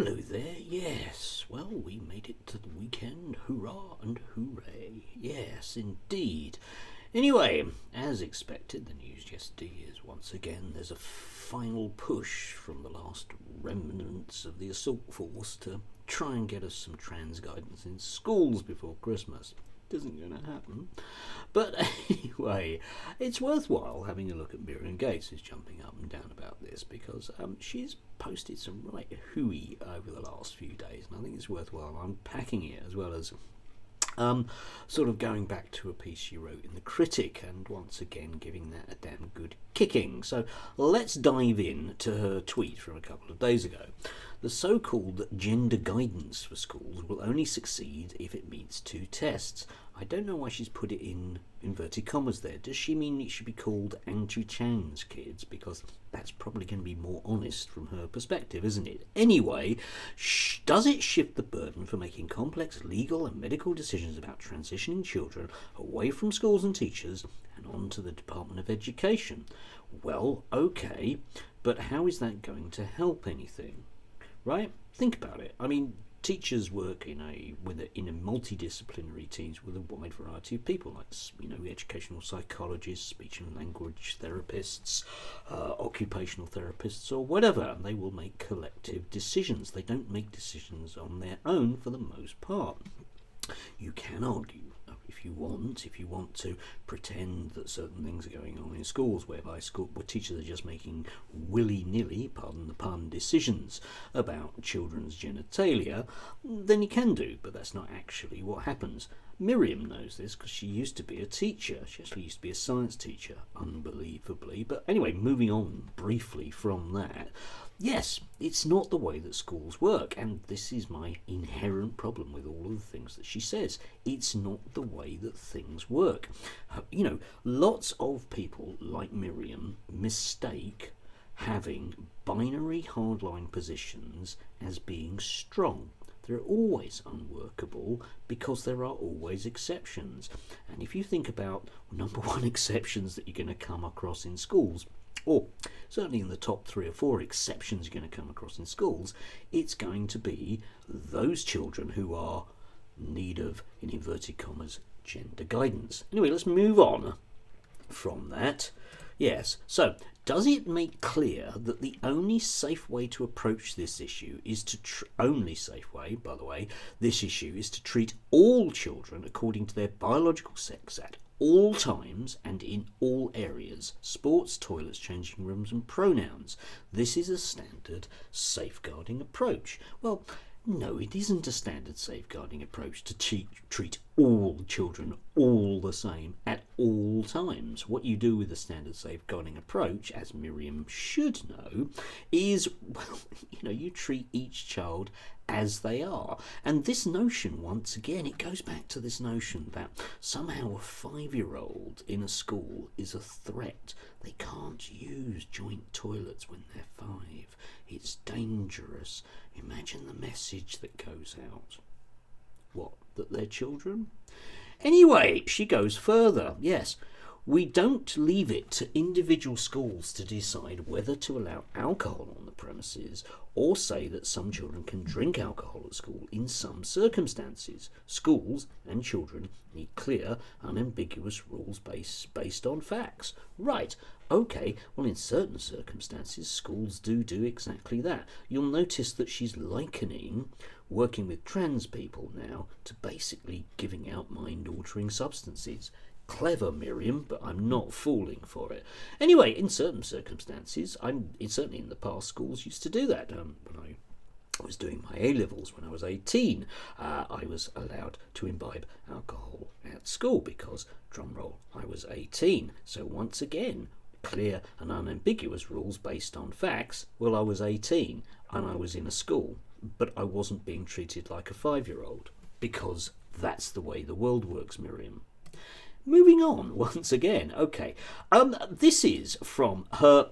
hello there. Yes, well, we made it to the weekend. Hurrah and hooray. Yes, indeed. Anyway, as expected, the news yesterday is once again there's a final push from the last remnants of the assault force to try and get us some trans guidance in schools before Christmas. Isn't going to happen. But anyway, it's worthwhile having a look at Miriam Cates, who's jumping up and down about this, because she's posted some right hooey over the last few days, and I think it's worthwhile unpacking it, as well as sort of going back to a piece she wrote in The Critic, and once again giving that a damn good kicking. So let's dive in to her tweet from a couple of days ago. The so-called gender guidance for schools will only succeed if it meets two tests. I don't know why she's put it in inverted commas there. Does she mean it should be called anti-trans kids? Because that's probably going to be more honest from her perspective, isn't it? Anyway, does it shift the burden for making complex legal and medical decisions about transitioning children away from schools and teachers and onto the Department of Education? Well, okay, but how is that going to help anything? Right? Think about it. I mean, teachers work in a multidisciplinary teams with a wide variety of people, like educational psychologists, speech and language therapists, occupational therapists, or whatever. And they will make collective decisions. They don't make decisions on their own for the most part. You can argue if you want to pretend that certain things are going on in schools where teachers are just making willy-nilly, pardon the pun, decisions about children's genitalia, then you can do, but that's not actually what happens. Miriam knows this because she used to be a teacher. She actually used to be a science teacher, unbelievably. But anyway, moving on briefly from that, yes, it's not the way that schools work, and this is my inherent problem with all of the things that she says. It's not the way that things work. Lots of people like Miriam mistake having binary hardline positions as being strong. They're always unworkable because there are always exceptions. And if you think about number one exceptions that you're going to come across in schools, or certainly in the top 3 or 4 exceptions you're going to come across in schools, it's going to be those children who are in need of, in inverted commas, gender guidance. Anyway, let's move on from that. Yes, so does it make clear that the only safe way to approach this issue is to is to treat all children according to their biological sex at all times and in all areas: sports, toilets, changing rooms and pronouns? This is a standard safeguarding approach. Well, no, it isn't a standard safeguarding approach to treat all children all the same at all times. What you do with a standard safeguarding approach, as Miriam should know, is, you treat each child as they are. And this notion, once again, it goes back to this notion that somehow a 5-year-old in a school is a threat. They can't use joint toilets when they're 5. It's dangerous. Imagine the message that goes out. What? That they're children? Anyway, she goes further. Yes, we don't leave it to individual schools to decide whether to allow alcohol on the premises or say that some children can drink alcohol at school in some circumstances. Schools and children need clear, unambiguous rules based on facts. Right, okay, well, in certain circumstances, schools do exactly that. You'll notice that she's likening working with trans people now to basically giving out mind-altering substances. Clever, Miriam, but I'm not falling for it. Anyway, in certain circumstances, certainly in the past, schools used to do that. When I was doing my A-levels when I was 18, I was allowed to imbibe alcohol at school because, drumroll, I was 18. So once again, clear and unambiguous rules based on facts. Well, I was 18 and I was in a school, but I wasn't being treated like a 5-year-old because that's the way the world works, Miriam. Moving on, once again, okay. This is from her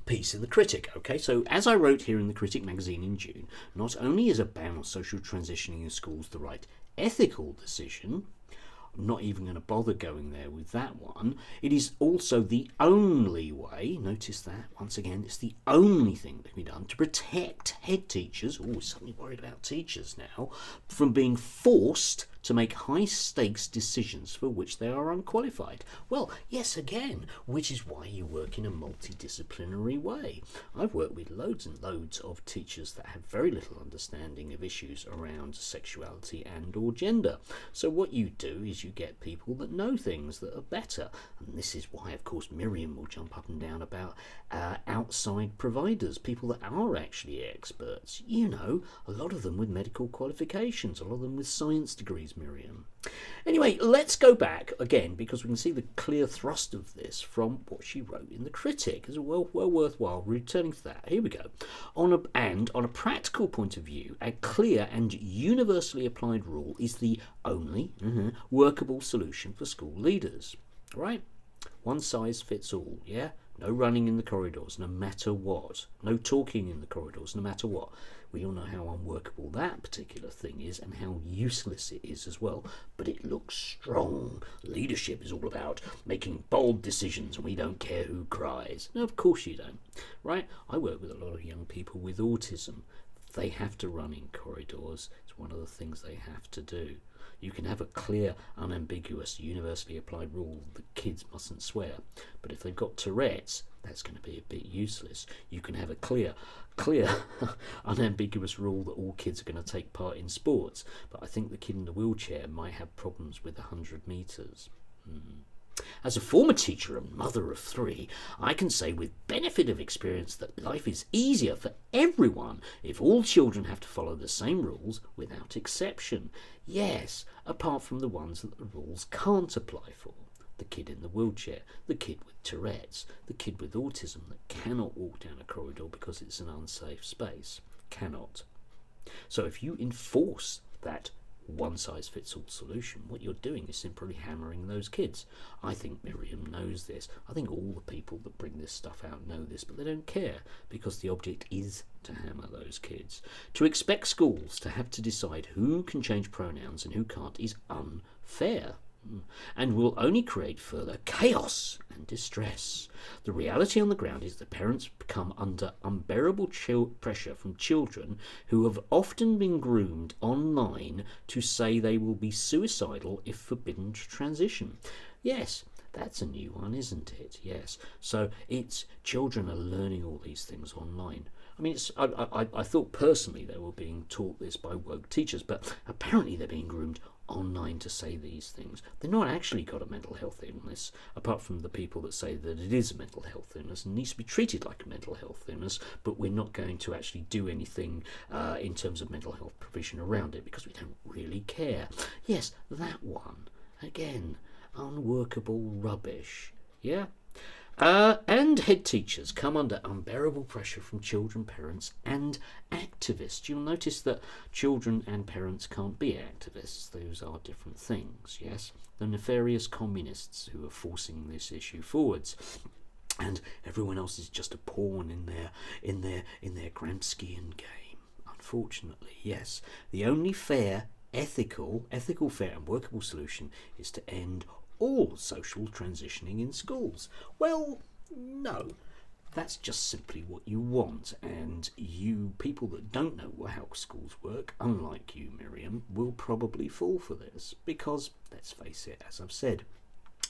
piece in The Critic, okay? So, as I wrote here in The Critic magazine in June, not only is a ban on social transitioning in schools the right ethical decision, I'm not even going to bother going there with that one. It is also the only way, notice that, once again, it's the only thing that can be done to protect head teachers, oh, suddenly worried about teachers now, from being forced to make high-stakes decisions for which they are unqualified. Well, yes, again, which is why you work in a multidisciplinary way. I've worked with loads and loads of teachers that have very little understanding of issues around sexuality and or gender. So what you do is you get people that know things that are better. And this is why, of course, Miriam will jump up and down about outside providers, people that are actually experts. You know, a lot of them with medical qualifications, a lot of them with science degrees, Miriam. Anyway, let's go back again, because we can see the clear thrust of this from what she wrote in the Critic. It's well worthwhile returning to that. Here we go. On a practical point of view, a clear and universally applied rule is the only workable solution for school leaders. Right? One size fits all, yeah? No running in the corridors, no matter what. No talking in the corridors, no matter what. We all know how unworkable that particular thing is and how useless it is as well. But it looks strong. Leadership is all about making bold decisions, and we don't care who cries. No, of course you don't. Right? I work with a lot of young people with autism. They have to run in corridors. It's one of the things they have to do. You can have a clear, unambiguous, universally applied rule that kids mustn't swear. But if they've got Tourette's, that's going to be a bit useless. You can have a clear, unambiguous rule that all kids are going to take part in sports. But I think the kid in the wheelchair might have problems with 100 metres. As a former teacher and mother of 3, I can say with benefit of experience that life is easier for everyone if all children have to follow the same rules without exception. Yes, apart from the ones that the rules can't apply for. The kid in the wheelchair, the kid with Tourette's, the kid with autism that cannot walk down a corridor because it's an unsafe space. Cannot. So if you enforce that one-size-fits-all solution, what you're doing is simply hammering those kids. I think Miriam knows this. I think all the people that bring this stuff out know this, but they don't care, because the object is to hammer those kids. To expect schools to have to decide who can change pronouns and who can't is unfair, and will only create further chaos and distress. The reality on the ground is that parents come under unbearable pressure from children who have often been groomed online to say they will be suicidal if forbidden to transition. Yes, that's a new one, isn't it? Yes. So it's children are learning all these things online. I mean, I thought personally they were being taught this by woke teachers, but apparently they're being groomed online to say these things. They've not actually got a mental health illness, apart from the people that say that it is a mental health illness and needs to be treated like a mental health illness, but we're not going to actually do anything in terms of mental health provision around it because we don't really care. Yes, that one. Again, unworkable rubbish. Yeah? And head teachers come under unbearable pressure from children, parents and activists. You'll notice that children and parents can't be activists. Those are different things, yes? The nefarious communists who are forcing this issue forwards. And everyone else is just a pawn in their Gramscian game. Unfortunately, yes. The only fair, ethical, fair and workable solution is to end all social transitioning in schools. Well, no. That's just simply what you want, and you people that don't know how schools work, unlike you, Miriam, will probably fall for this, because, let's face it, as I've said,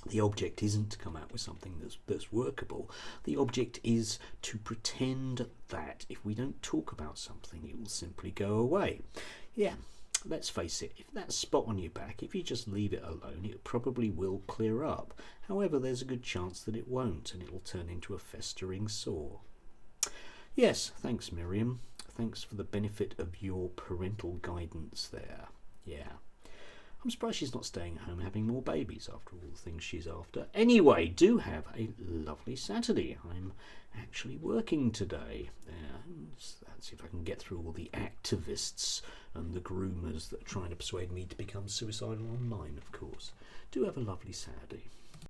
the object isn't to come out with something that's workable. The object is to pretend that if we don't talk about something, it will simply go away. Yeah. Let's face it, if that spot on your back, if you just leave it alone, it probably will clear up. However, there's a good chance that it won't, and it will turn into a festering sore. Yes, thanks, Miriam. Thanks for the benefit of your parental guidance there. Yeah. I'm surprised she's not staying at home having more babies after all the things she's after. Anyway, do have a lovely Saturday. I'm actually working today. Let's see if I can get through all the activists and the groomers that are trying to persuade me to become suicidal online, of course. Do have a lovely Saturday.